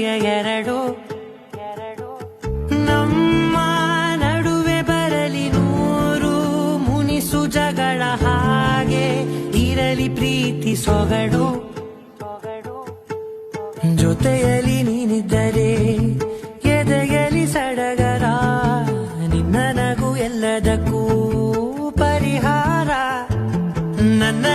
ಹೃದಯ ಎರಡು ನಮ್ಮ ನಡುವೆ ಬರಲಿ ನೂರು ಮುನಿಸು ಜಗಳ ಹಾಗೆ ಇರಲಿ ಪ್ರೀತಿ ಸೊಗಡು ಜೊತೆಯಲ್ಲಿ ನೀನಿದ್ದರೆ ಎದೆಯಲಿ ಸಡಗರ ನಿನ್ನ ನಗು ಎಲ್ಲದಕ್ಕೂ ಪರಿಹಾರ ನನ್ನ